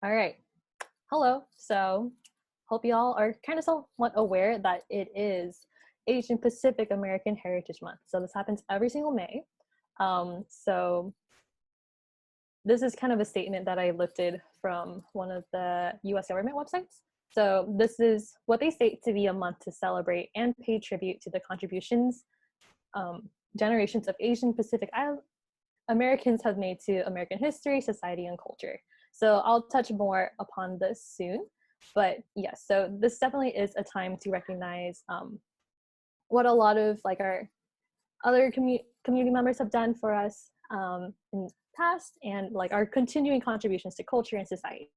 All right. Hello. So, hope you all are kind of somewhat aware that it is Asian Pacific American Heritage Month. So, this happens every single May. So, this is kind of a statement that I lifted from one of the US government websites. So, this is what they state to be a month to celebrate and pay tribute to the contributions generations of Asian Pacific Americans have made to American history, society, and culture. So I'll touch more upon this soon. But yes, so this definitely is a time to recognize what a lot of like our other community members have done for us in the past, and like our continuing contributions to culture and society.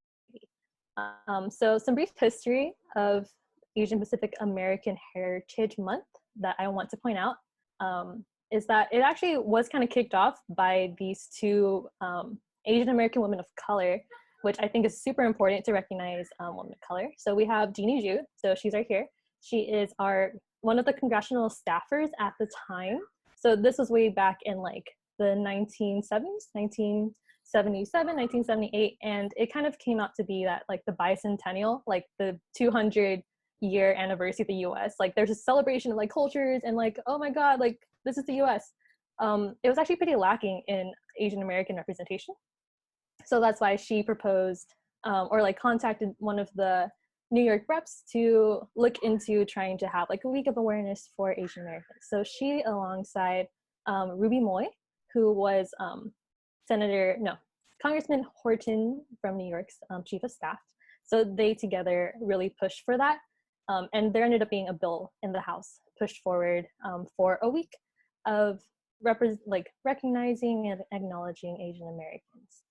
So some brief history of Asian Pacific American Heritage Month that I want to point out is that it actually was kind of kicked off by these two Asian American women of color, which I think is super important to recognize women of color. So we have Jeannie Zhu, so she's right here. She is one of the congressional staffers at the time. So this was way back in like the 1970s, 1977, 1978, and it kind of came out to be that like the bicentennial, like the 200-year anniversary of the US, like there's a celebration of like cultures and like, oh my God, like this is the US. It was actually pretty lacking in Asian American representation. So that's why she proposed or like contacted one of the New York reps to look into trying to have like a week of awareness for Asian Americans. So she, alongside Ruby Moy, who was Congressman Horton from New York's chief of staff. So they together really pushed for that. And there ended up being a bill in the House pushed forward for a week of recognizing and acknowledging Asian Americans.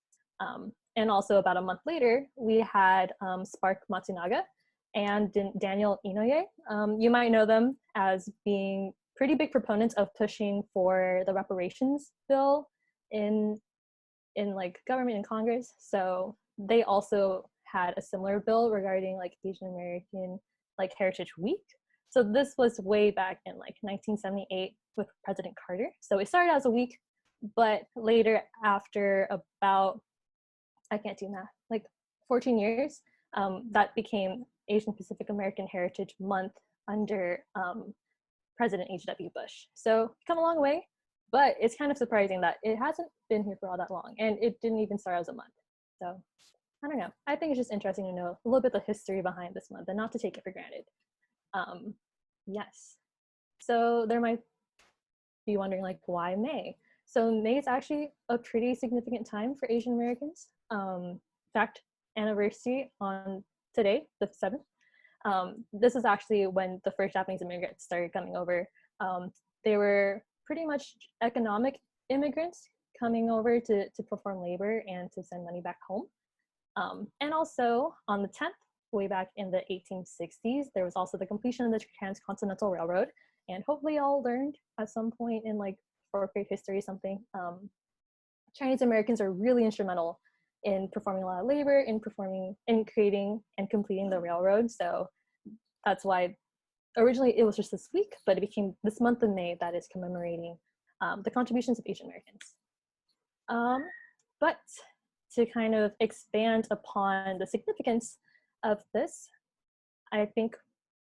And also about a month later, we had Spark Matsunaga and Daniel Inouye. You might know them as being pretty big proponents of pushing for the reparations bill in like government and Congress. So they also had a similar bill regarding like Asian American like Heritage Week. So this was way back in like 1978 with President Carter. So it started as a week, but later after about, I can't do math, like 14 years, that became Asian Pacific American Heritage Month under President H.W. Bush. So come a long way, but it's kind of surprising that it hasn't been here for all that long, and it didn't even start as a month. So I don't know. I think it's just interesting to know a little bit of the history behind this month and not to take it for granted. Yes. So there might be wondering like, why May? So May is actually a pretty significant time for Asian Americans. In fact, anniversary on today, the 7th. This is actually when the first Japanese immigrants started coming over. They were pretty much economic immigrants coming over to perform labor and to send money back home. And also on the 10th, way back in the 1860s, there was also the completion of the Transcontinental Railroad. And hopefully y'all learned at some point in like fourth grade history something. Chinese Americans are really instrumental in performing a lot of labor, in creating and completing the railroad. So that's why originally it was just this week, but it became this month of May that is commemorating the contributions of Asian Americans. But to kind of expand upon the significance of this, I think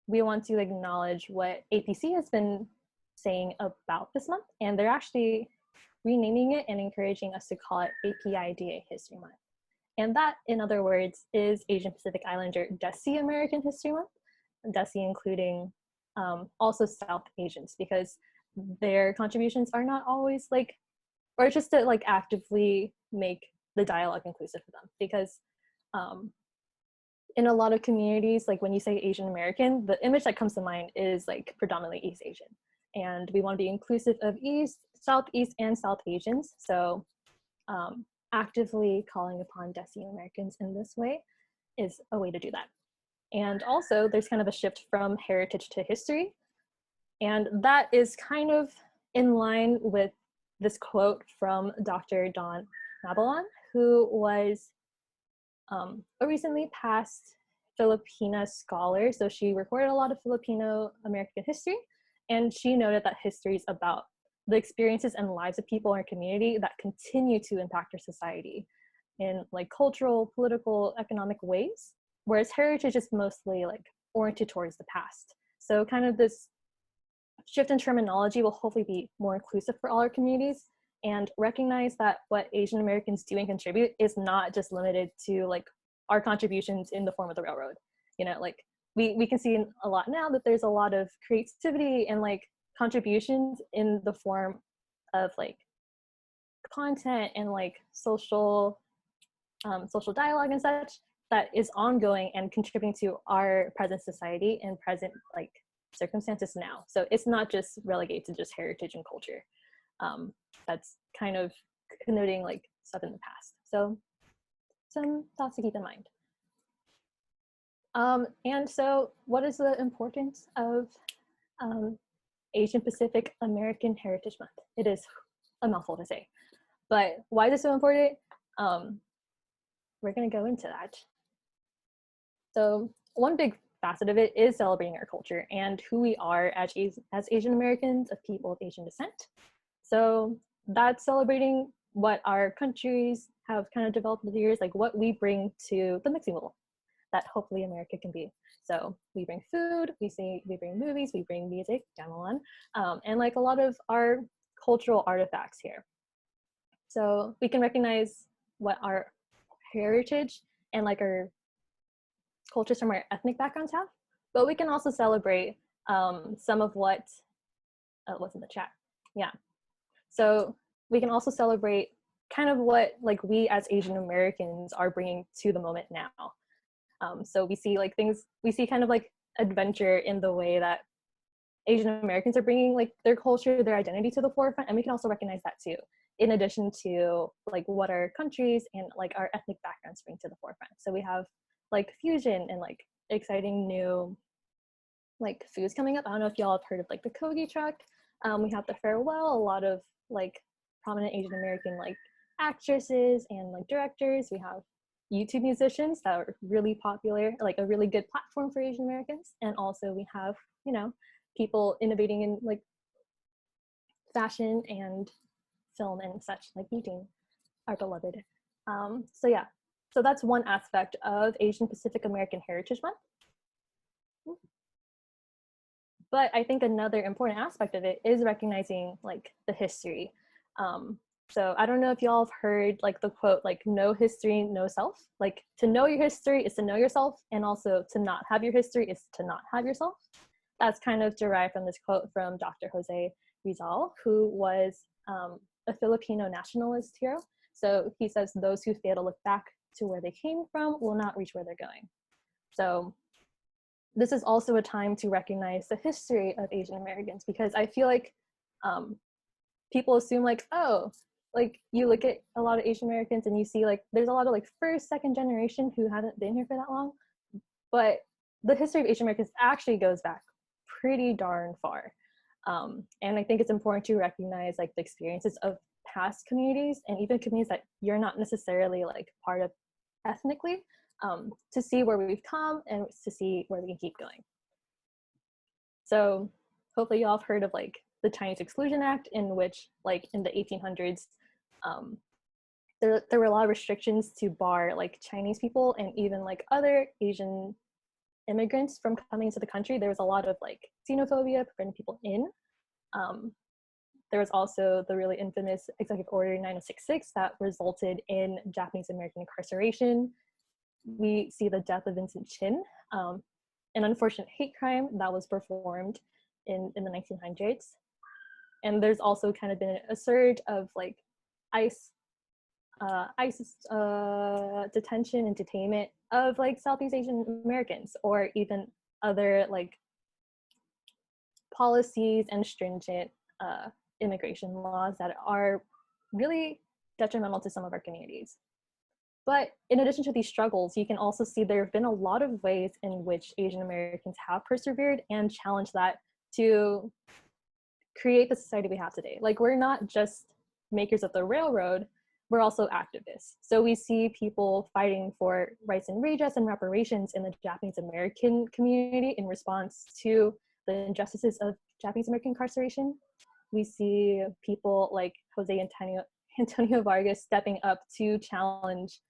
we want to acknowledge what APC has been saying about this month, and they're actually renaming it and encouraging us to call it APIDA History Month. And that, in other words, is Asian Pacific Islander Desi American History Month, Desi including also South Asians, because their contributions are not always like, or just to like actively make the dialogue inclusive for them, because in a lot of communities, like when you say Asian American, the image that comes to mind is like predominantly East Asian. And we want to be inclusive of Southeast and South Asians. So actively calling upon Desi Americans in this way is a way to do that. And also there's kind of a shift from heritage to history. And that is kind of in line with this quote from Dr. Dawn Mabalon, who was a recently passed Filipina scholar. So she recorded a lot of Filipino American history, and she noted that history is about the experiences and lives of people in our community that continue to impact our society. in like cultural, political, economic ways, whereas heritage is mostly like oriented towards the past. So kind of this shift in terminology will hopefully be more inclusive for all our communities and recognize that what Asian Americans do and contribute is not just limited to like our contributions in the form of the railroad. You know, like we can see a lot now that there's a lot of creativity and like contributions in the form of like content and like social dialogue and such that is ongoing and contributing to our present society and present like circumstances now. So it's not just relegated to just heritage and culture. That's kind of connoting like stuff in the past. So some thoughts to keep in mind. And so what is the importance of Asian Pacific American Heritage Month? It is a mouthful to say, but why is it so important? We're gonna go into that. So one big facet of it is celebrating our culture and who we are as Asian Americans, of people of Asian descent. So that's celebrating what our countries have kind of developed over the years, like what we bring to the mixing bowl that hopefully America can be. So we bring food, we bring movies, we bring music, gamelan, and like a lot of our cultural artifacts here. So we can recognize what our heritage and like our cultures from our ethnic backgrounds have, but we can also celebrate some of what, what's in the chat, yeah. So we can also celebrate kind of what like we as Asian Americans are bringing to the moment now. So we see like things, we see kind of like adventure in the way that Asian Americans are bringing like their culture, their identity to the forefront, and we can also recognize that too, in addition to like what our countries and like our ethnic backgrounds bring to the forefront. So we have like fusion and like exciting new like foods coming up. I don't know if y'all have heard of like the Kogi truck. We have the farewell, a lot of like prominent Asian American like actresses and like directors. We have YouTube musicians that are really popular, like a really good platform for Asian Americans. And also we have, you know, people innovating in like fashion and film and such, like meeting our beloved. So yeah, so that's one aspect of Asian Pacific American Heritage Month. But I think another important aspect of it is recognizing like the history. So I don't know if y'all have heard like the quote, like no history, no self. Like to know your history is to know yourself, and also to not have your history is to not have yourself. That's kind of derived from this quote from Dr. Jose Rizal, who was a Filipino nationalist hero. So he says, those who fail to look back to where they came from will not reach where they're going. So this is also a time to recognize the history of Asian Americans, because I feel like people assume like, oh, like you look at a lot of Asian Americans and you see like there's a lot of like first, second generation who haven't been here for that long, but the history of Asian Americans actually goes back pretty darn far. And I think it's important to recognize like the experiences of past communities and even communities that you're not necessarily like part of ethnically, to see where we've come and to see where we can keep going. So hopefully y'all have heard of like the Chinese Exclusion Act, in which like in the 1800s, there were a lot of restrictions to bar like Chinese people and even like other Asian immigrants from coming into the country. There was a lot of like xenophobia preventing people in. There was also the really infamous Executive Order 9066 that resulted in Japanese American incarceration. We see the death of Vincent Chin, an unfortunate hate crime that was performed in the 1900s. And there's also kind of been a surge of like ICE detention and detainment of like Southeast Asian Americans, or even other like policies and stringent immigration laws that are really detrimental to some of our communities. But in addition to these struggles, you can also see there have been a lot of ways in which Asian Americans have persevered and challenged that to create the society we have today. Like, we're not just makers of the railroad, we're also activists. So we see people fighting for rights and redress and reparations in the Japanese American community in response to the injustices of Japanese American incarceration. We see people like Jose Antonio Antonio Vargas stepping up to challenge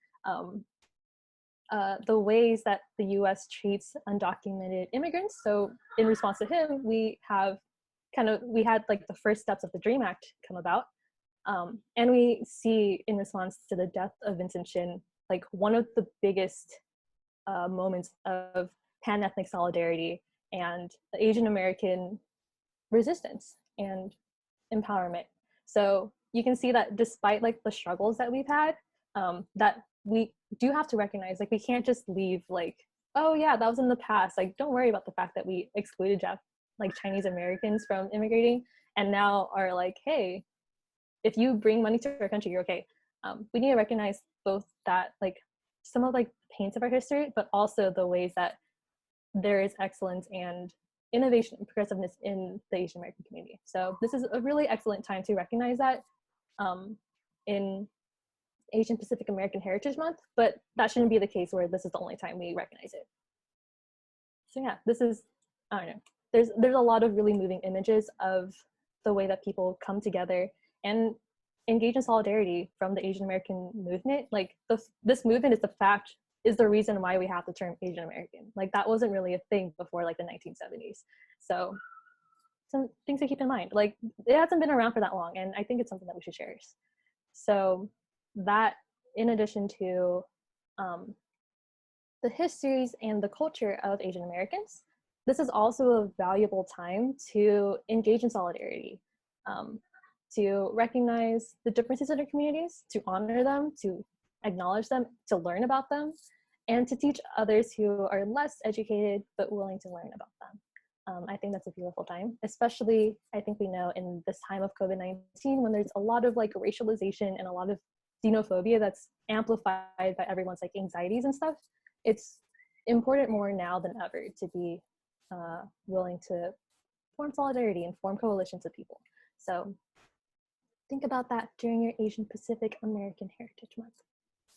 the ways that the US treats undocumented immigrants. So in response to him, we had like the first steps of the DREAM Act come about. And we see in response to the death of Vincent Chin, like one of the biggest moments of pan-ethnic solidarity and the Asian American resistance and empowerment. So you can see that despite like the struggles that we've had, that we do have to recognize, like we can't just leave like, oh yeah, that was in the past. Like don't worry about the fact that we excluded Chinese Americans from immigrating and now are like, hey, if you bring money to our country, you're okay. We need to recognize both that like some of like pains of our history, but also the ways that there is excellence and innovation and progressiveness in the Asian American community. So this is a really excellent time to recognize that in Asian Pacific American Heritage Month, but that shouldn't be the case where this is the only time we recognize it. So yeah, this is, I don't know, there's a lot of really moving images of the way that people come together and engage in solidarity from the Asian American movement. Like this movement is the reason why we have the term Asian American. Like that wasn't really a thing before like the 1970s. So some things to keep in mind. Like it hasn't been around for that long, and I think it's something that we should cherish. So that, in addition to the histories and the culture of Asian Americans, this is also a valuable time to engage in solidarity, to recognize the differences in our communities, to honor them, to acknowledge them, to learn about them, and to teach others who are less educated but willing to learn about them. I think that's a beautiful time, especially I think we know in this time of COVID-19 when there's a lot of like racialization and a lot of xenophobia that's amplified by everyone's like anxieties and stuff. It's important more now than ever to be willing to form solidarity and form coalitions of people. So think about that during your Asian Pacific American Heritage Month.